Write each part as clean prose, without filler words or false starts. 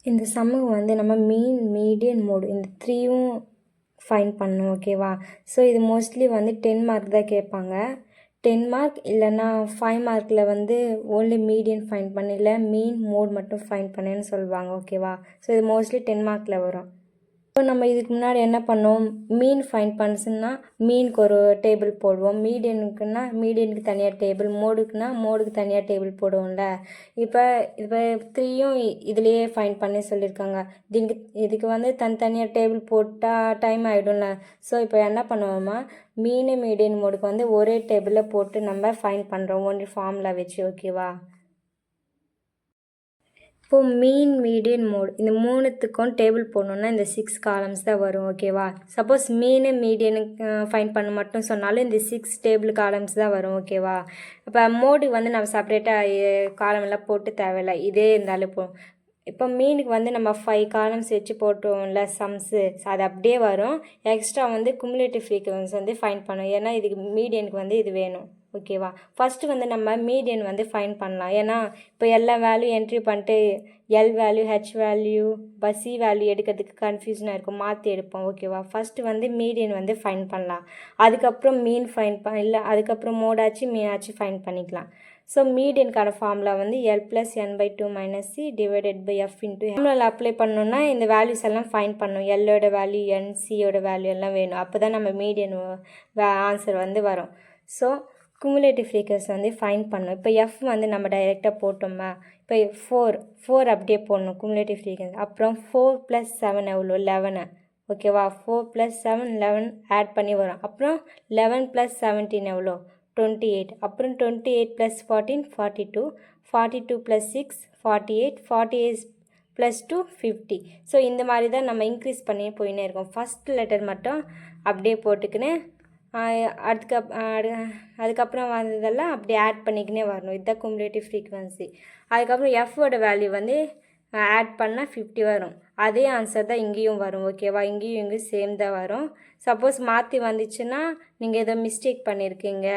இந்த சம்முக்கு வந்து நம்ம மீன், மீடியன், மோட் இந்த 3யும் ஃபைண்ட் பண்ணணும். ஓகேவா? ஸோ இது மோஸ்ட்லி வந்து 10 மார்க் தான் கேட்பாங்க. 10 மார்க் இல்லைன்னா 5 மார்க்கில் வந்து ஓன்லி மீடியன் ஃபைண்ட் பண்ணு, இல்லை மீன், மோட் மட்டும் ஃபைண்ட் பண்ணுன்னு சொல்லுவாங்க. ஓகேவா? ஸோ இது மோஸ்ட்லி 10 மார்க்கில் வரும். இப்போ நம்ம இதுக்கு முன்னாடி என்ன பண்ணோம், மீன் ஃபைண்ட் பண்ணுச்சுன்னா மீனுக்கு ஒரு டேபிள் போடுவோம், மீடியனுக்குன்னா மீடியனுக்கு தனியாக டேபிள், மோடுக்குன்னா மோடுக்கு தனியாக டேபிள் போடுவோம்ல. இப்போ 3யும் இதுலேயே ஃபைண்ட் பண்ணி சொல்லியிருக்காங்க. இதுக்கு வந்து தனித்தனியாக டேபிள் போட்டால் டைம் ஆகிடும்ல. ஸோ இப்போ என்ன பண்ணுவோமா, மீன், மீடியன், மோடுக்கு வந்து ஒரே டேபிளில் போட்டு நம்ம ஃபைண்ட் பண்ணுறோம் ஒன்லி ஃபார்முலா வச்சு. ஓகேவா? இப்போது மீன், மீடியன், மோட் இந்த 3த்துக்கும் டேபிள் போடணுன்னா இந்த 6 காலம்ஸ் தான் வரும். ஓகேவா? சப்போஸ் மீனு, மீடியனுக்கு ஃபைண்ட் பண்ண மட்டும் சொன்னாலும் இந்த 6 டேபிள் காலம்ஸ் தான் வரும். ஓகேவா? இப்போ மோடுக்கு வந்து நம்ம செப்பரேட்டாக காலமெல்லாம் போட்டு தேவையில்லை, இதே இருந்தாலும் போ. இப்போ மீனுக்கு வந்து நம்ம 5 காலம்ஸ் வச்சு போட்டோம்ல சம்ஸு, அது அப்படியே வரும். எக்ஸ்ட்ரா வந்து குமுலேட்டிவ் ஃப்ரீக்வன்சி வந்து ஃபைண்ட் பண்ணணும், ஏன்னா இதுக்கு மீடியனுக்கு வந்து இது வேணும். ஓகேவா? ஃபஸ்ட்டு வந்து நம்ம மீடியன் வந்து ஃபைண்ட் பண்ணலாம், ஏன்னா இப்போ எல்லா வேல்யூ என்ட்ரி பண்ணிட்டு L value, H value, C value எடுக்கிறதுக்கு கன்ஃபியூஷனாக இருக்கும், மாற்றி எடுப்போம். ஓகேவா? ஃபஸ்ட்டு வந்து மீடியன் வந்து ஃபைண்ட் பண்ணலாம், அதுக்கப்புறம் மீன் ஃபைண்ட் இல்லை அதுக்கப்புறம் மோடாச்சு மீனாச்சு ஃபைண்ட் பண்ணிக்கலாம். ஸோ மீடியனுக்கான ஃபார்முலா வந்து L plus n/2 - c divided by F into ஃபார்முலாவில் அப்ளை பண்ணோன்னா இந்த வேல்யூஸ் எல்லாம் ஃபைண்ட் பண்ணணும். எல்லோட வேல்யூ, என், சியோட வேல்யூ எல்லாம் வேணும், அப்போ தான் நம்ம மீடியன் ஆன்சர் வந்து வரும். ஸோ குமுலேட்டிவ் ஃப்ரீக்வன்சி வந்து ஃபைண்ட் பண்ணணும். இப்போ எஃப் வந்து நம்ம டைரெக்டாக போட்டோமா, இப்போ 4 அப்படியே போடணும் குமுலேட்டிவ் ஃப்ரீக்வன்சி. அப்புறம் 4 + 7 எவ்வளோ, 11. ஓகேவா? 4 + 7 11 ஆட் பண்ணி வரும். அப்புறம் 11 + 17 எவ்வளோ, 28. அப்புறம் 28 + 14 42, 42 + 6 48, 48 + 2 50. ஸோ இந்த மாதிரி தான் நம்ம இன்க்ரீஸ் பண்ணி போயின்னே இருக்கோம். ஃபஸ்ட் லெட்டர் மட்டும் அப்படியே போட்டுக்கின்னு அதுக்கப்புறம் வந்ததெல்லாம் அப்படியே ஆட் பண்ணிக்கினே வரணும். இதுதான் குமுலேட்டிவ் ஃப்ரீக்வன்சி. அதுக்கப்புறம் எஃபோட வேல்யூ வந்து ஆட் பண்ணால் 50 வரும். அதே ஆன்சர் தான் இங்கேயும் வரும். ஓகேவா? இங்கேயும் சேம் தான் வரும். சப்போஸ் மாற்றி வந்துச்சுன்னா நீங்கள் ஏதோ மிஸ்டேக் பண்ணியிருக்கீங்க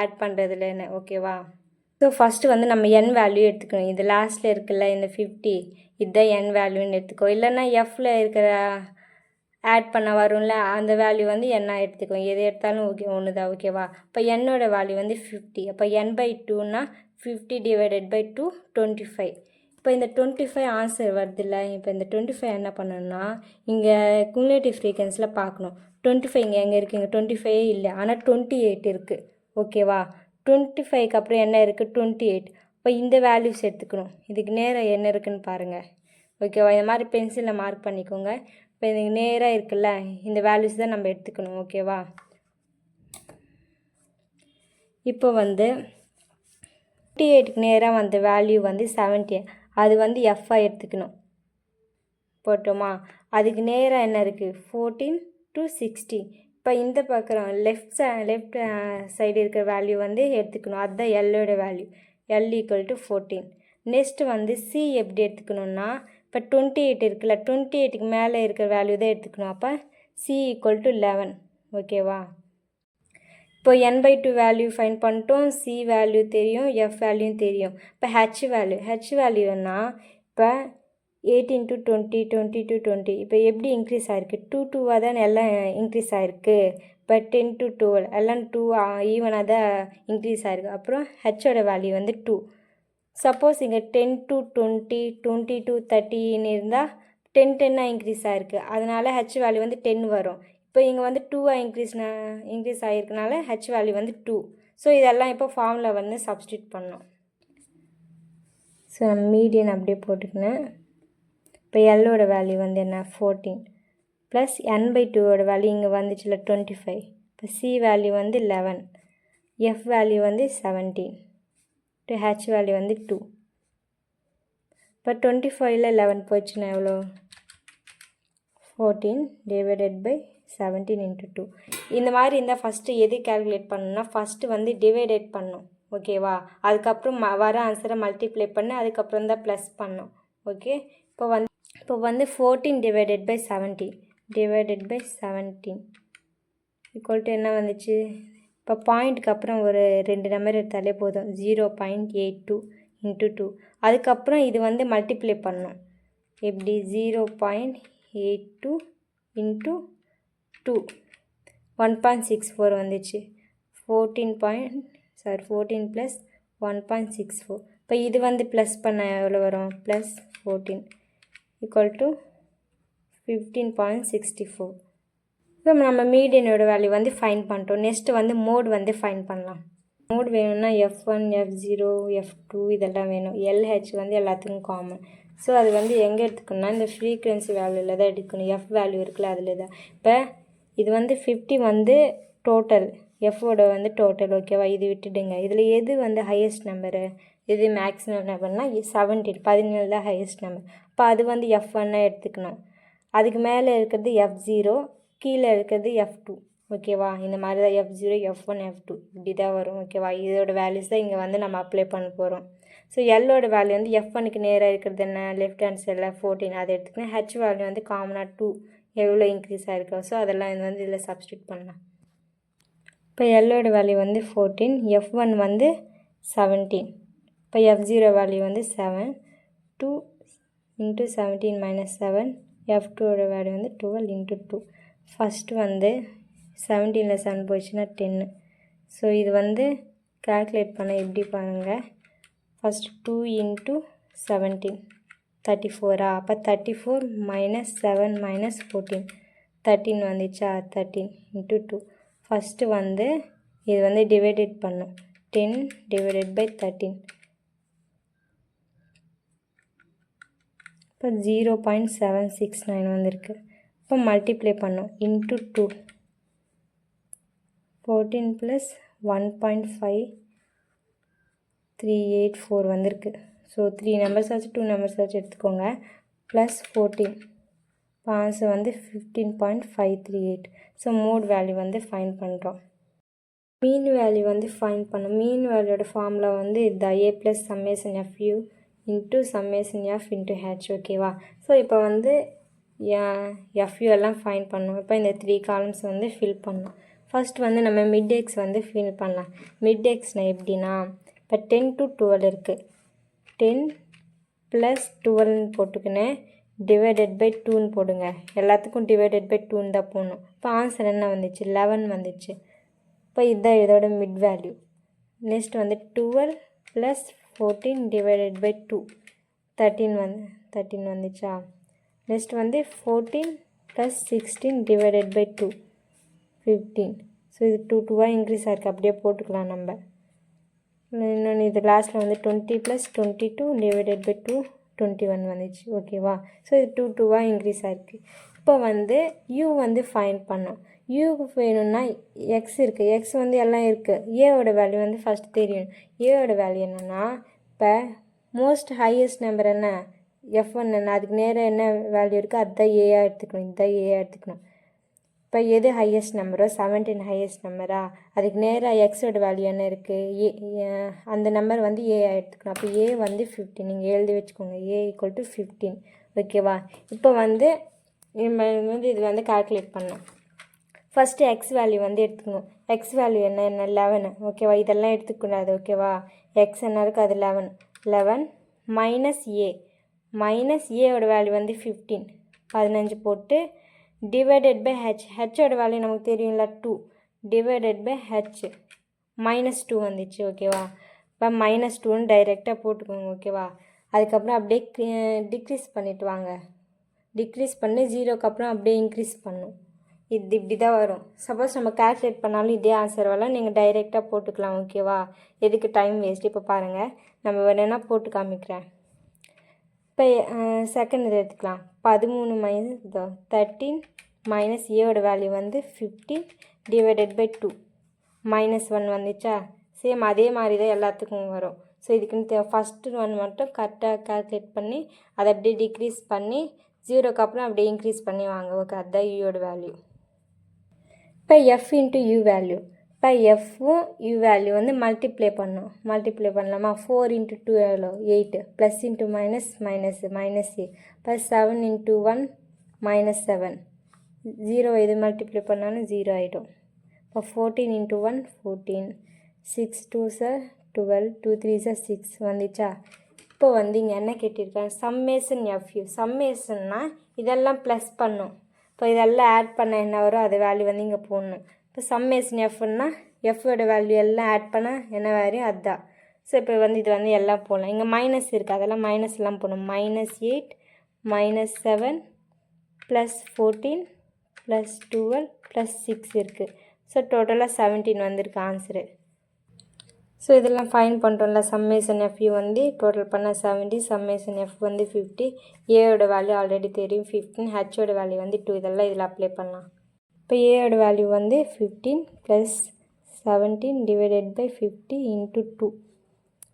ஆட் பண்ணுறதுலன்னு. ஓகேவா? ஸோ ஃபஸ்ட்டு வந்து நம்ம என் வேல்யூ எடுத்துக்கணும். இது லாஸ்ட்டில் இருக்குல்ல இந்த 50, இதுதான் என் வேல்யூன்னு எடுத்துக்கோ. இல்லைன்னா எஃப்பில் இருக்கிற ஆட் பண்ண வரும்ல அந்த வேல்யூ வந்து என்ன எடுத்துக்கோ, எது எடுத்தாலும் ஓகே ஒன்று தான். ஓகேவா? இப்போ என்னோட வேல்யூ வந்து 50. அப்போ n/2னா 50 டிவைடட் பை 2 25. இப்போ இந்த 25 ஆன்சர் வருதுல்ல. இப்போ இந்த 25 என்ன பண்ணணும்னா இங்கே குமுலேட்டிவ் ஃப்ரீக்வன்சியில் பார்க்கணும். 25 இங்கே எங்கே இருக்குது, இங்கே 25 இல்லை, ஆனால் 28 இருக்குது. ஓகேவா? 25க்கு அப்புறம் என்ன இருக்குது, 28. இப்போ இந்த வேல்யூஸ் எடுத்துக்கணும். இதுக்கு நேராக என்ன இருக்குதுன்னு பாருங்கள். ஓகேவா? இந்த மாதிரி பென்சிலில் மார்க் பண்ணிக்கோங்க. இப்போ இதுக்கு நேராக இருக்குல்ல, இந்த வேல்யூஸ் தான் நம்ம எடுத்துக்கணும். ஓகேவா? இப்போ வந்து 28க்கு நேராக வந்த வேல்யூ வந்து 70, அது வந்து எஃப்பாக எடுத்துக்கணும். போட்டோமா? அதுக்கு நேராக என்ன இருக்குது, 14 to 60. இப்போ இந்த பக்கம் லெஃப்ட் சைடு இருக்கிற வேல்யூ வந்து எடுத்துக்கணும், அதுதான் எல்லோட வேல்யூ, எல் = 14. நெக்ஸ்ட்டு வந்து சி எப்படி எடுத்துக்கணுன்னா, இப்போ 28 இருக்குல்ல, 28க்கு மேலே இருக்கிற வேல்யூ தான் எடுத்துக்கணும். அப்போ சி = 11. ஓகேவா? இப்போ n/2 வேல்யூ ஃபைண்ட் பண்ணிட்டோம், சி வேல்யூ தெரியும், எஃப் வேல்யூவும் தெரியும். இப்போ ஹெச் வேல்யூன்னா இப்போ 18 to 20, 20 to 20. இப்போ எப்படி இன்க்ரீஸ் ஆகிருக்கு, 2 2வாக தான் எல்லாம் இன்க்ரீஸ் ஆகிருக்கு. இப்போ 10 to 12 எல்லாம் 2 ஈவனாக தான் இன்க்ரீஸ் ஆகிருக்கு. அப்புறம் ஹெச்சோட வேல்யூ வந்து 2. சப்போஸ் இங்கே 10 to 20, 20 to 30ன்னு இருந்தால் 10 இன்க்ரீஸ் ஆகிருக்கு, அதனால் ஹெச் வேல்யூ வந்து 10 வரும். இப்போ இங்கே வந்து 2ஆக இன்க்ரீஸ் ஆகிருக்கனால ஹெச் வேல்யூ வந்து 2. ஸோ இதெல்லாம் இப்போ ஃபார்முலா வந்து சப்ஸ்டியூட் பண்ணோம். ஸோ நம்ம மீடியன் அப்படியே போட்டுக்கினேன். இப்போ எல்லோட வேல்யூ வந்து என்ன, 14 ப்ளஸ் n/2ஓட வேல்யூ இங்கே வந்துச்சுல 25. இப்போ சி வேல்யூ வந்து 11, எஃப் வேல்யூ வந்து 17, டு ஹெச் வேல்யூ வந்து 2. இப்போ 25ல் 11 போச்சுன்னா எவ்வளோ, 14 டிவைடட் பை 17 × 2. இந்த மாதிரி இருந்தால் ஃபஸ்ட்டு எது கேல்குலேட் பண்ணணும்னா ஃபஸ்ட்டு வந்து டிவைடேட் பண்ணணும். ஓகேவா? அதுக்கப்புறம் வர ஆன்சரை மல்டிப்ளை பண்ணி அதுக்கப்புறம் தான் ப்ளஸ் பண்ணணும். ஓகே? இப்போ வந்து 14 டிவைடட் பை 17 ஈக்குவல் டு என்ன வந்துச்சு, இப்போ பாயிண்ட்டுக்கு அப்புறம் ஒரு 2 நம்பர் எடுத்தாலே போதும், 0.82 × 2. அதுக்கப்புறம் இது வந்து மல்டிப்ளை பண்ணணும். எப்படி 0.82 இன்ட்டு 2 1.64 வந்துச்சு 14 ப்ளஸ் 1.64. இப்போ இது வந்து ப்ளஸ் பண்ண எவ்வளோ வரும் ப்ளஸ் 14 ஈக்குவல் டு 15.64. ஸோ நம்ம மீடியனோட வேல்யூ வந்து ஃபைன் பண்ணிட்டோம். நெக்ஸ்ட்டு வந்து மோட் வந்து ஃபைன் பண்ணலாம். மோட் வேணும்னா F1 F0 F2 இதெல்லாம் வேணும். LH வந்து எல்லாத்துக்கும் காமன். ஸோ அது வந்து எங்கே எடுத்துக்கணும்னா இந்த ஃப்ரீக்வன்சி வேல்யூவில் தான் எடுக்கணும். F வேல்யூ இருக்குல்ல அதில் தான். இப்போ இது வந்து 50 வந்து டோட்டல் எஃபோட வந்து டோட்டல் ஓகேவா. இது விட்டுடுங்க. இதில் எது வந்து ஹையஸ்ட் நம்பரு இது மேக்ஸிமம் நம்பர்னால் 17 தான் ஹையஸ்ட் நம்பர். இப்போ அது வந்து F1 எடுத்துக்கணும். அதுக்கு மேலே இருக்கிறது F0 கீழே இருக்கிறது F2 ஓகேவா. இந்த மாதிரி தான் F0 F1 F2 இப்படி தான் வரும் ஓகேவா. இதோட வேல்யூஸ் தான் இங்கே வந்து நம்ம அப்ளை பண்ண போகிறோம். ஸோ எல்லோட வேல்யூ வந்து F1க்கு நேராக இருக்கிறது என்ன லெஃப்ட் ஹேண்ட் சைடில் 14 அதை எடுத்துக்கணும். ஹெச் வேல்யூ வந்து காமனாக 2 எவ்வளோ இன்க்ரீஸ் ஆகிருக்கோம். ஸோ அதெல்லாம் இது வந்து இதில் சப்ஸ்டியூட் பண்ணலாம். இப்போ எல்லோட வேல்யூ வந்து 14 F1 வந்து 17. இப்போ F0 வேல்யூ வந்து 7 2 இன்ட்டு 17 மைனஸ் 7 F2ஓட வேல்யூ வந்து 12 இன்ட்டு 2. ஃபஸ்ட்டு வந்து 17ல் 7 போயிடுச்சுன்னா 10. ஸோ இது வந்து கால்குலேட் பண்ண எப்படி பாருங்கள். First 2 into 17 34. அப்போ 34 மைனஸ் 7 மைனஸ் 14 13 வந்துச்சா 13 இன்ட்டு 2. ஃபஸ்ட்டு வந்து இது வந்து டிவைடட் பண்ணும் 10 டிவைடட் பை 13. இப்போ 0.769 வந்திருக்கு. இப்போ மல்டிப்ளை பண்ணோம் இன்ட்டு 2 14 ப்ளஸ் 1.5384 வந்திருக்கு. ஸோ 3 நம்பர்ஸ் ஆச்சு 2 நம்பர்ஸ் ஆச்சு எடுத்துக்கோங்க. ப்ளஸ் 14 இப்போ ஆன்சர் வந்து 15.538. ஸோ மோட் வேல்யூ வந்து ஃபைன் பண்ணுறோம். மீன் வேல்யூ வந்து ஃபைன் பண்ணோம். மீன் வேல்யூட ஃபார்முலா வந்து இதுதான் A plus summation FU into summation F into H ஓகேவா. ஸோ இப்போ வந்து FU எல்லாம் ஃபைன் பண்ணோம். இப்போ இந்த 3 காலம்ஸ் வந்து ஃபில் பண்ணோம். ஃபஸ்ட் வந்து நம்ம மிட் எக்ஸ் வந்து ஃபில் பண்ணலாம். மிட் எக்ஸ்னால் எப்படின்னா இப்போ 10 to 12 இருக்குது. 10 ப்ளஸ் 12ன்னு போட்டுக்கினேன் டிவைடட் பை 2ன்னு போடுங்க. எல்லாத்துக்கும் டிவைடட் பை 2ன்னு தான் போடணும். இப்போ ஆன்சர் என்ன வந்துச்சு 11 வந்துச்சு. இப்போ இதுதான் இதோட மிட் வேல்யூ. நெக்ஸ்ட் வந்து 12 ப்ளஸ் 14 டிவைடட் பை 2 13 வந்துச்சா. நெக்ஸ்ட் வந்து 14 ப்ளஸ் 16 டிவைடட் பை 2 15. ஸோ இது 2 இன்க்ரீஸ் ஆகிருக்கு அப்படியே போட்டுக்கலாம் நம்ம. இன்னொன்று இது லாஸ்ட்டில் வந்து 20 ப்ளஸ் 22 டிவைடட் பை 2 21 வந்துச்சு ஓகேவா. ஸோ இது 2 இன்க்ரீஸ் ஆகிருக்கு. இப்போ வந்து U வந்து ஃபைன் பண்ணோம். யூக்கு வேணும்னா எக்ஸ் இருக்குது. எக்ஸ் வந்து எல்லாம் இருக்குது. ஏவோட வேல்யூ வந்து ஃபஸ்ட் தெரியும். ஏவோட வேல்யூ என்னென்னா இப்போ மோஸ்ட் ஹையஸ்ட் நம்பர் என்ன F1 என்ன அதுக்கு நேராக என்ன வேல்யூ இருக்குது அதுதான் ஏயாக எடுத்துக்கணும். இதுதான் ஏயாக எடுத்துக்கணும். இப்போ எது ஹையஸ்ட் நம்பரோ 17 ஹையஸ்ட் நம்பரா அதுக்கு நேராக எக்ஸோட வேல்யூ என்ன இருக்குது அந்த நம்பர் வந்து ஏயாக எடுத்துக்கணும். அப்போ ஏ வந்து 15 நீங்கள் எழுதி வச்சுக்கோங்க. A = 15 ஓகேவா. இப்போ வந்து நம்ம வந்து இது வந்து கால்குலேட் பண்ணோம். ஃபஸ்ட்டு எக்ஸ் வேல்யூ வந்து எடுத்துக்கணும். எக்ஸ் வேல்யூ என்ன 11 ஓகேவா. இதெல்லாம் எடுத்துக்கூடாது ஓகேவா. எக்ஸ் என்ன இருக்குது அது 11 மைனஸ் ஏவோட வேல்யூ வந்து 15 போட்டு டிவைடட் பை ஹெச்சோட வேல்யூ நமக்கு தெரியும்ல 2 டிவைடட் பை ஹெச் -2 வந்துச்சு ஓகேவா. இப்போ -2ன்னு டைரெக்டாக போட்டுக்கோங்க ஓகேவா. அதுக்கப்புறம் அப்படியே டிக்ரீஸ் பண்ணிவிட்டு வாங்க. டிக்ரீஸ் பண்ணி 0க்கு அப்புறம் அப்படியே இன்க்ரீஸ் பண்ணும். இது இப்படி தான் வரும். சப்போஸ் நம்ம கால்குலேட் பண்ணாலும் இதே ஆன்சர் வரலாம். நீங்கள் டைரெக்டாக போட்டுக்கலாம் ஓகேவா. எதுக்கு டைம் வேஸ்ட். இப்போ பாருங்கள் நம்ம வேணும்னா போட்டு காமிக்கிறேன். இப்போ செகண்ட் இது எடுத்துக்கலாம். 13 மைனஸ் 13 மைனஸ் ஏவோட வேல்யூ வந்து 15 டிவைடட் பை 2 -1 வந்துச்சா. சேம் அதே மாதிரி தான் எல்லாத்துக்கும் வரும். ஸோ இதுக்குன்னு ஃபஸ்ட்டு ஒன் மட்டும் கரெக்டாக கால்குலேட் பண்ணி அதை அப்படியே டிக்ரீஸ் பண்ணி 0க்கு அப்புறம் அப்படியே இன்க்ரீஸ் பண்ணி வாங்க ஓகே. அதுதான் யூயோட வேல்யூ. இப்போ F இன்ட்டு யூ வேல்யூ. இப்போ எஃப்பும் யூ வேல்யூ வந்து மல்டிப்ளை பண்ணலாமா. 4 இன்ட்டு 2 எவ்வளோ 8 ப்ளஸ் இன்ட்டு மைனஸ் ஏ ப்ளஸ் 7 இன்ட்டு 1 -7 0 இது மல்டிப்ளை பண்ணாலும் 0 ஆகிடும். இப்போ 14 இன்ட்டு 1 14 6 2 சார் 12 2 3 சார் 6 வந்துச்சா. இப்போ வந்து இங்கே என்ன கேட்டிருக்காங்க, சம்மேஷன் எஃப்யூ. சம்மேஷன்னா இதெல்லாம் ப்ளஸ் பண்ணும். இப்போ இதெல்லாம் ஆட் பண்ண என்ன வரும் அது வேல்யூ வந்து இங்கே போடணும். இப்போ சம்மேஷன் எஃப்னா எஃபோட வேல்யூ எல்லாம் ஆட் பண்ண என்ன வேல்யூ அதுதான். ஸோ இப்போ வந்து இது வந்து எல்லாம் போடலாம். இங்கே மைனஸ் இருக்குது, அதெல்லாம் மைனஸ்லாம் போடணும். -8 -7 +14 +12 +6 இருக்குது. ஸோ டோட்டலாக 17 வந்திருக்கு ஆன்சரு. ஸோ இதெல்லாம் ஃபைன் பண்ணுறோம்ல. சம்மேஷன் எஃப்யூ வந்து டோட்டல் பண்ணால் 70, சம்மேஷன் எஃப் வந்து 50, ஏயோட வேல்யூ ஆல்ரெடி தெரியும் 15, ஹெச்சோட வேல்யூ வந்து 2. இதெல்லாம் இதில் அப்ளை பண்ணலாம். இப்போ ஏயோட வேல்யூ வந்து 15 + 17 டிவைடட் பை 50 × 2.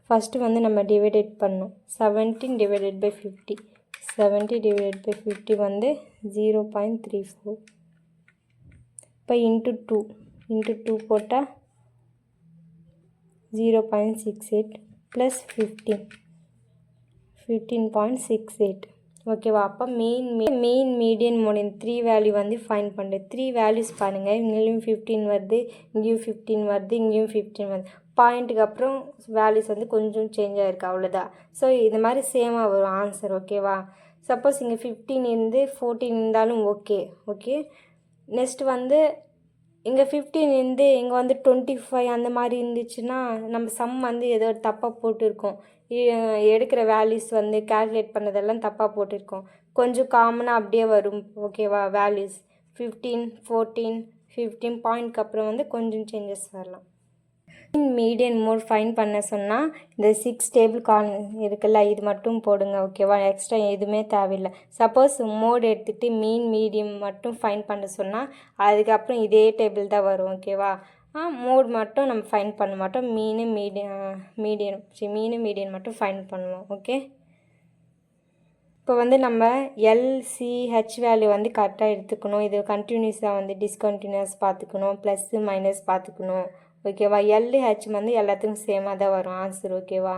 ஃபஸ்ட்டு வந்து நம்ம டிவைடேட் பண்ணோம். 17 டிவைடட் பை 50, 70 டிவைடட் பை 50 வந்து 0.34. இப்போ இன்ட்டு 2 போட்டால் 0.68 + 15.68. ஓகேவா? அப்போ மெயின் மீடியன் மோடின் 3 வேல்யூ வந்து ஃபைன் பண்ணுறது. 3 வேல்யூஸ் பாருங்கள். இங்கேயும் 15 வருது, இங்கேயும் 15 வருது, இங்கேயும் 15 வருது. பாயிண்ட்டுக்கு அப்புறம் வேல்யூஸ் வந்து கொஞ்சம் சேஞ்ச் ஆகிருக்கு, அவ்வளோதான். ஸோ இது மாதிரி சேமாக வரும் ஆன்சர். ஓகேவா? சப்போஸ் இங்கே 15 இருந்து 14 இருந்தாலும் ஓகே. நெக்ஸ்ட் வந்து இங்கே 15 இருந்து இங்கே வந்து 25 அந்த மாதிரி இருந்துச்சுன்னா நம்ம சம் வந்து ஏதோ தப்பாக போட்டிருக்கோம். எடுக்கிற வேல்யூஸ் வந்து கால்குலேட் பண்ணதெல்லாம் தப்பாக போட்டிருக்கோம். கொஞ்சம் காமனாக அப்படியே வரும். ஓகேவா? வேல்யூஸ் 15, 14, 15 பாயிண்ட்க்கு அப்புறம் வந்து கொஞ்சம் சேஞ்சஸ் வரலாம். மீடியன் மோட் ஃபைன் பண்ண சொன்னால் இந்த 6 டேபிள் இருக்குல்ல, இது மட்டும் போடுங்க. ஓகேவா? எக்ஸ்ட்ரா எதுவுமே தேவையில்லை. சப்போஸ் மோட் எடுத்துகிட்டு மீடியம் மட்டும் ஃபைன் பண்ண சொன்னால் அதுக்கப்புறம் இதே டேபிள் தான் வரும். ஓகேவா? மோட் மட்டும் நம்ம ஃபைன் பண்ண மாட்டோம். மீடியன் மட்டும் ஃபைன் பண்ணுவோம். ஓகே. இப்போ வந்து நம்ம LCH வேல்யூ வந்து கரெக்டாக எடுத்துக்கணும். இது கண்டினியூஸாக வந்து டிஸ்கண்டினியூஸ் பார்த்துக்கணும், ப்ளஸ்ஸு மைனஸ் பார்த்துக்கணும். ஓகேவா? LH வந்து எல்லாத்துக்கும் சேமாக தான் வரும் ஆன்சர். ஓகேவா?